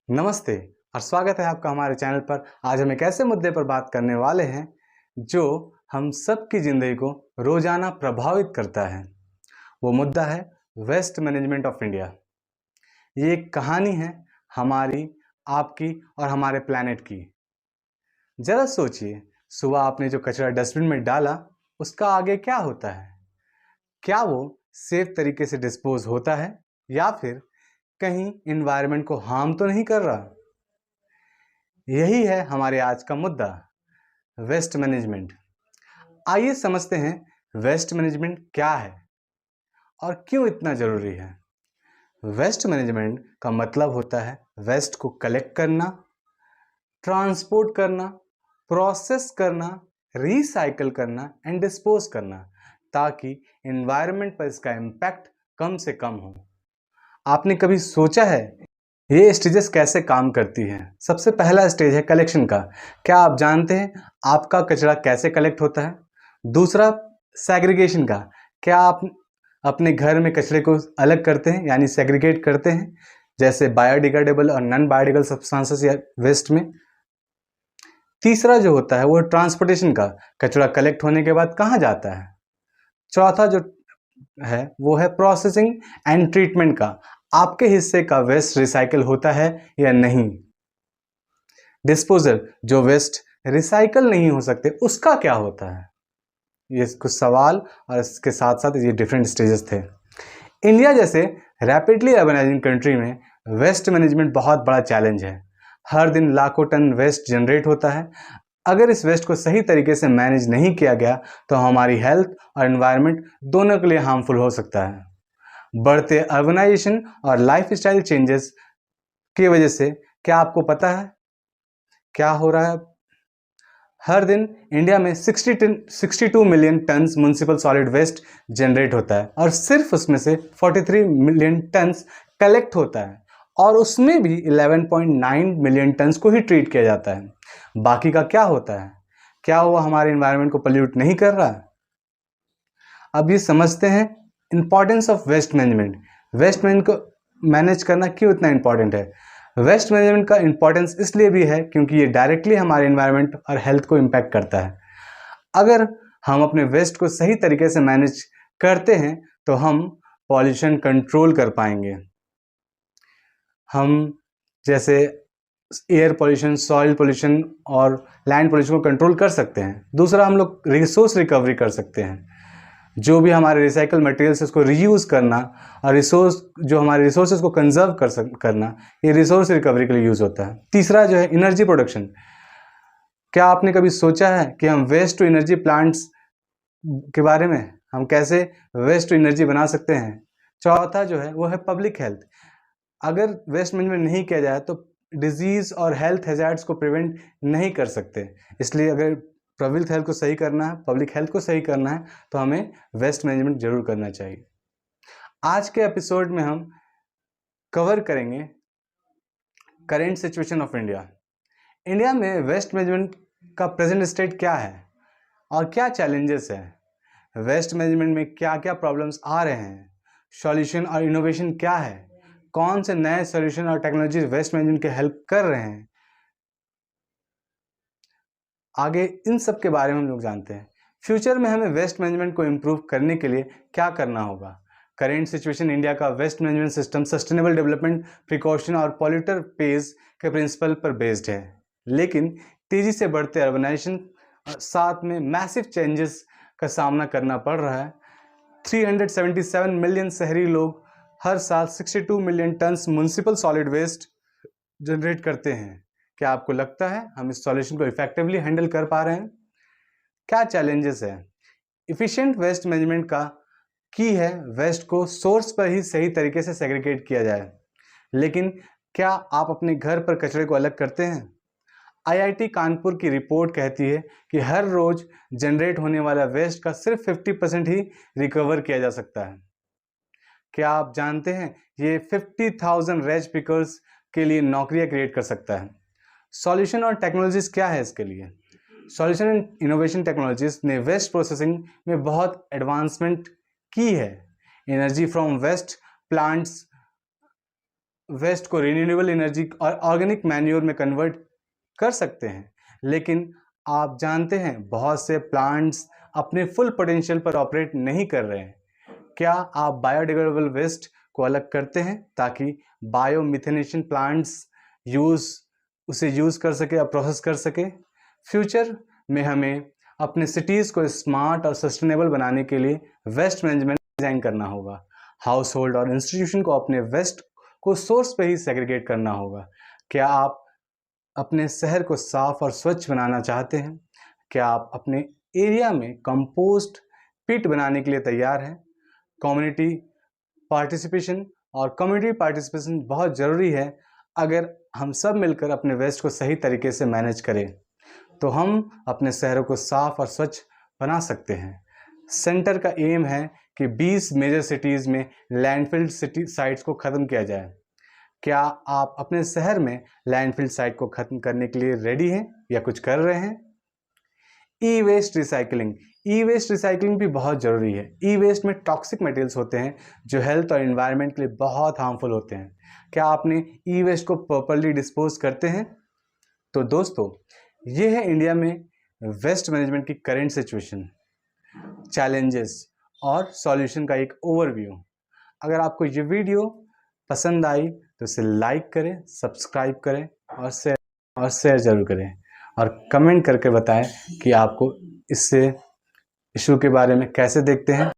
नमस्ते और स्वागत है आपका हमारे चैनल पर। आज हम एक ऐसे मुद्दे पर बात करने वाले हैं जो हम सब की ज़िंदगी को रोज़ाना प्रभावित करता है। वो मुद्दा है वेस्ट मैनेजमेंट ऑफ इंडिया। ये एक कहानी है हमारी, आपकी और हमारे प्लैनेट की। ज़रा सोचिए, सुबह आपने जो कचरा डस्टबिन में डाला उसका आगे क्या होता है? क्या वो सेफ तरीके से डिस्पोज होता है या फिर कहीं इन्वायरमेंट को हार्म तो नहीं कर रहा? यही है हमारे आज का मुद्दा, वेस्ट मैनेजमेंट। आइए समझते हैं वेस्ट मैनेजमेंट क्या है और क्यों इतना ज़रूरी है। वेस्ट मैनेजमेंट का मतलब होता है वेस्ट को कलेक्ट करना, ट्रांसपोर्ट करना, प्रोसेस करना, रिसाइकल करना एंड डिस्पोज करना, ताकि एनवायरनमेंट पर इसका इम्पैक्ट कम से कम हो। आपने कभी सोचा है ये स्टेजेस कैसे काम करती हैं? सबसे पहला स्टेज है कलेक्शन का। क्या आप जानते हैं आपका कचरा कैसे कलेक्ट होता है? दूसरा, सेग्रीगेशन का। क्या आप अपने घर में कचरे को अलग करते हैं, यानी सेग्रीगेट करते हैं, जैसे बायोडिग्रेडेबल और नॉन बायोडिग्रेडेबल सब्सटेंसेस या वेस्ट में? तीसरा जो होता है वो ट्रांसपोर्टेशन का। कचरा कलेक्ट होने के बाद कहाँ जाता है? चौथा जो है वो है प्रोसेसिंग एंड ट्रीटमेंट का। आपके हिस्से का वेस्ट रिसाइकल होता है या नहीं? डिस्पोजल, जो वेस्ट रिसाइकल नहीं हो सकते उसका क्या होता है? ये कुछ सवाल और इसके साथ साथ ये डिफरेंट स्टेजेस थे। इंडिया जैसे रैपिडली अर्बनाइजिंग कंट्री में वेस्ट मैनेजमेंट बहुत बड़ा चैलेंज है। हर दिन लाखों टन वेस्ट जनरेट होता है। अगर इस वेस्ट को सही तरीके से मैनेज नहीं किया गया तो हमारी हेल्थ और एनवायरनमेंट दोनों के लिए हार्मफुल हो सकता है। बढ़ते अर्बनाइजेशन और लाइफस्टाइल चेंजेस की वजह से क्या आपको पता है क्या हो रहा है? हर दिन इंडिया में 62 million tons municipal solid waste generate होता है और सिर्फ उसमें से 43 मिलियन टन्स कलेक्ट होता है और उसमें भी 11.9 मिलियन टन्स को ही ट्रीट किया जाता है। बाकी का क्या होता है? क्या वो हमारे एनवायरनमेंट को पोल्यूट नहीं कर रहा है? अब ये समझते हैं importance of waste management. Waste management को मैनेज करना क्यों इतना इंपॉर्टेंट है? वेस्ट मैनेजमेंट का इंपॉर्टेंस इसलिए भी है क्योंकि ये डायरेक्टली हमारे एनवायरनमेंट और हेल्थ को इम्पैक्ट करता है। अगर हम अपने वेस्ट को सही तरीके से मैनेज करते हैं तो हम पॉल्यूशन कंट्रोल कर पाएंगे। हम जैसे एयर पोल्यूशन, सॉइल पोल्यूशन और लैंड पोल्यूशन को कंट्रोल कर सकते हैं। दूसरा, हम लोग रिसोर्स रिकवरी कर सकते हैं। जो भी हमारे रिसाइकल मटेरियल्स उसको रीयूज करना और जो हमारे रिसोर्सेज को कंजर्व करना, ये रिसोर्स रिकवरी के लिए यूज होता है। तीसरा जो है एनर्जी प्रोडक्शन। क्या आपने कभी सोचा है कि हम वेस्ट टू एनर्जी प्लांट्स के बारे में, हम कैसे वेस्ट टू एनर्जी बना सकते हैं? चौथा जो है वो है पब्लिक हेल्थ। अगर वेस्ट मैनेजमेंट नहीं किया जाए तो डिजीज और हेल्थ हैजार्ड्स को प्रिवेंट नहीं कर सकते। इसलिए अगर पब्लिक हेल्थ को सही करना है तो हमें वेस्ट मैनेजमेंट जरूर करना चाहिए। आज के एपिसोड में हम कवर करेंगे current situation of India. India में वेस्ट मैनेजमेंट का प्रेजेंट स्टेट क्या है और क्या चैलेंजेस हैं? वेस्ट मैनेजमेंट में क्या क्या प्रॉब्लम्स आ रहे हैं? सॉल्यूशन और इनोवेशन क्या है? कौन से नए सॉल्यूशन और टेक्नोलॉजी वेस्ट मैनेजमेंट के हेल्प कर रहे हैं? आगे इन सब के बारे में हम लोग जानते हैं। फ्यूचर में हमें वेस्ट मैनेजमेंट को इम्प्रूव करने के लिए क्या करना होगा? करेंट सिचुएशन इंडिया का waste management system sustainable development, precaution और पॉल्यूटर पेज के प्रिंसिपल पर बेस्ड है, लेकिन तेजी से बढ़ते अर्बनाइजेशन साथ में मैसिव चेंजेस का सामना करना पड़ रहा है। 377 मिलियन शहरी लोग हर साल 62 million tons municipal solid waste generate करते हैं। क्या आपको लगता है हम इस सॉल्यूशन को इफेक्टिवली हैंडल कर पा रहे हैं? क्या चैलेंजेस है? इफिशिएंट वेस्ट मैनेजमेंट का की है वेस्ट को सोर्स पर ही सही तरीके से सेग्रीगेट किया जाए, लेकिन क्या आप अपने घर पर कचरे को अलग करते हैं? आईआईटी कानपुर की रिपोर्ट कहती है कि हर रोज जनरेट होने वाला वेस्ट का सिर्फ 50% ही रिकवर किया जा सकता है। क्या आप जानते हैं ये 50,000 रेज पिकर्स के लिए नौकरियां क्रिएट कर सकता है? सॉल्यूशन और टेक्नोलॉजीज क्या है इसके लिए? सॉल्यूशन एंड इनोवेशन टेक्नोलॉजीज ने वेस्ट प्रोसेसिंग में बहुत एडवांसमेंट की है। Energy from waste plants waste को रिन्यूएबल एनर्जी और ऑर्गेनिक मैन्योर में कन्वर्ट कर सकते हैं, लेकिन आप जानते हैं बहुत से प्लांट्स अपने फुल पोटेंशियल पर ऑपरेट नहीं कर रहे हैं। क्या आप बायोडिग्रेडेबल वेस्ट को अलग करते हैं ताकि बायोमिथेनेशन प्लांट्स उसे यूज़ कर सके और प्रोसेस कर सके? फ्यूचर में हमें अपने सिटीज़ को स्मार्ट और सस्टेनेबल बनाने के लिए वेस्ट मैनेजमेंट डिज़ाइन करना होगा। हाउस होल्ड और इंस्टीट्यूशन को अपने वेस्ट को सोर्स पे ही सेग्रीगेट करना होगा। क्या आप अपने शहर को साफ और स्वच्छ बनाना चाहते हैं? क्या आप अपने एरिया में कंपोस्ट पिट बनाने के लिए तैयार हैं? कम्युनिटी पार्टिसिपेशन बहुत ज़रूरी है। अगर हम सब मिलकर अपने वेस्ट को सही तरीके से मैनेज करें तो हम अपने शहरों को साफ और स्वच्छ बना सकते हैं। सेंटर का एम है कि 20 मेजर सिटीज़ में लैंडफिल साइट्स को ख़त्म किया जाए। क्या आप अपने शहर में लैंडफिल साइट को ख़त्म करने के लिए रेडी हैं या कुछ कर रहे हैं? ई वेस्ट रिसाइकलिंग भी बहुत ज़रूरी है। ई वेस्ट में टॉक्सिक मटेरियल्स होते हैं जो हेल्थ और एनवायरनमेंट के लिए बहुत हार्मफुल होते हैं। क्या आपने ई वेस्ट को प्रॉपर्ली डिस्पोज करते हैं? तो दोस्तों, ये है इंडिया में वेस्ट मैनेजमेंट की करेंट सिचुएशन, चैलेंजेस और सॉल्यूशन का एक ओवरव्यू। अगर आपको ये वीडियो पसंद आई तो इसे लाइक करें, सब्सक्राइब करें और शेयर ज़रूर करें, और कमेंट करके बताएं कि आपको इससे इशू के बारे में कैसे देखते हैं।